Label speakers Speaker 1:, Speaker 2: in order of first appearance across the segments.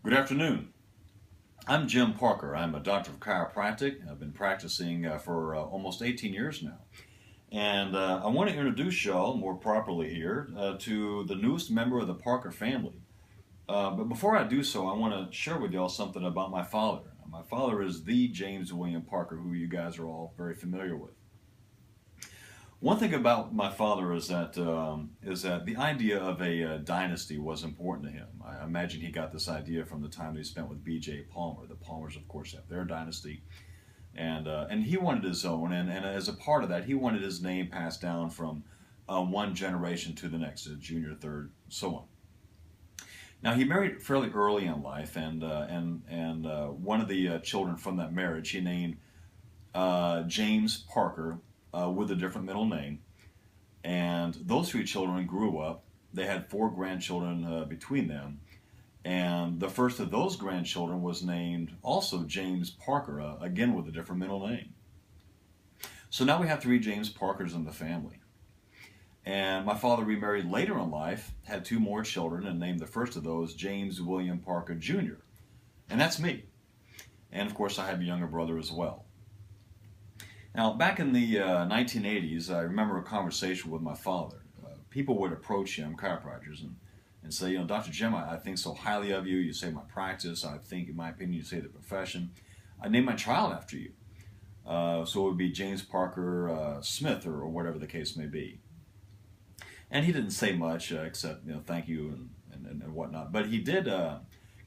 Speaker 1: Good afternoon. I'm Jim Parker. I'm a doctor of chiropractic. I've been practicing for almost 18 years now. And I want to introduce y'all more properly here to the newest member of the Parker family. But before I do so, I want to share with y'all something about my father. My father is the James William Parker, who you guys are all very familiar with. One thing about my father is that the idea of a dynasty was important to him. I imagine he got this idea from the time that he spent with B.J. Palmer. The Palmers, of course, have their dynasty, and he wanted his own. And as a part of that, he wanted his name passed down from one generation to the next, a junior, third, so on. Now he married fairly early in life, and one of the children from that marriage he named James Parker with a different middle name. And those three children grew up. They had four grandchildren between them. And the first of those grandchildren was named also James Parker, again with a different middle name. So now we have three James Parkers in the family. And my father remarried later in life, had two more children, and named the first of those James William Parker Jr. And that's me. And of course, I have a younger brother as well. Now, back in the 1980s, I remember a conversation with my father. People would approach him, chiropractors, and say, Dr. Jim, I think so highly of you. You save my practice. I think, in my opinion, you save the profession. I named my child after you. So it would be James Parker Smith or whatever the case may be. And he didn't say much except, thank you and whatnot. But he did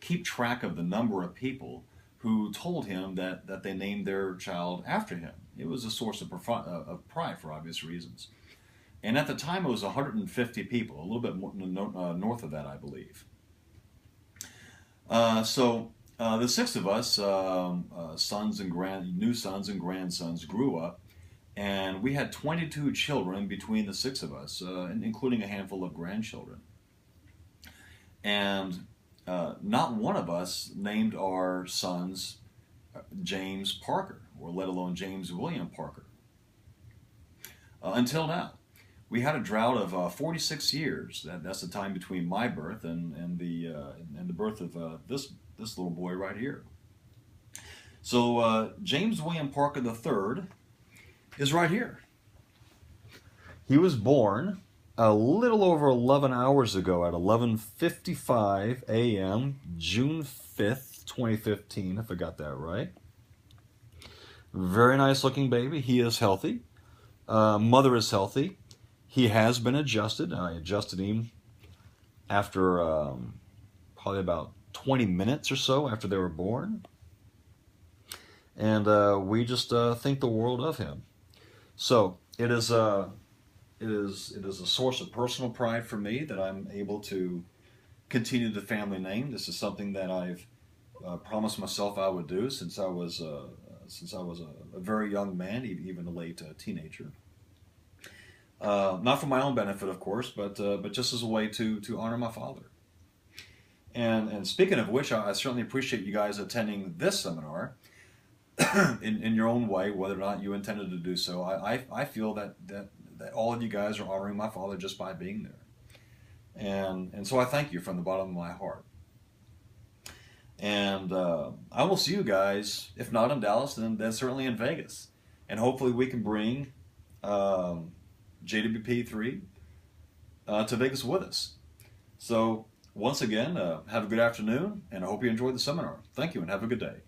Speaker 1: keep track of the number of people who told him that they named their child after him. It was a source of pride for obvious reasons. And at the time, it was 150 people, a little bit more, north of that, I believe. So the six of us, new sons and grandsons, grew up, and we had 22 children between the six of us, including a handful of grandchildren. And not one of us named our sons James Parker, or let alone James William Parker, until now. We had a drought of 46 years. That's the time between my birth and the birth of this little boy right here. So James William Parker III is right here. He was born a little over 11 hours ago at 11:55 a.m., June 5th, 2015, if I got that right. Very nice looking baby. He is healthy. Mother is healthy. He has been adjusted. I adjusted him after probably about 20 minutes or so after they were born. And we just think the world of him. So it is a source of personal pride for me that I'm able to continue the family name. This is something that I've promised myself I would do since I was a very young man, even a late teenager. Not for my own benefit, of course, but just as a way to honor my father. And speaking of which, I certainly appreciate you guys attending this seminar in your own way, whether or not you intended to do so. I feel that all of you guys are honoring my father just by being there. And so I thank you from the bottom of my heart. And I will see you guys, if not in Dallas, then certainly in Vegas. And hopefully we can bring JWP3 to Vegas with us. So once again, have a good afternoon, and I hope you enjoyed the seminar. Thank you, and have a good day.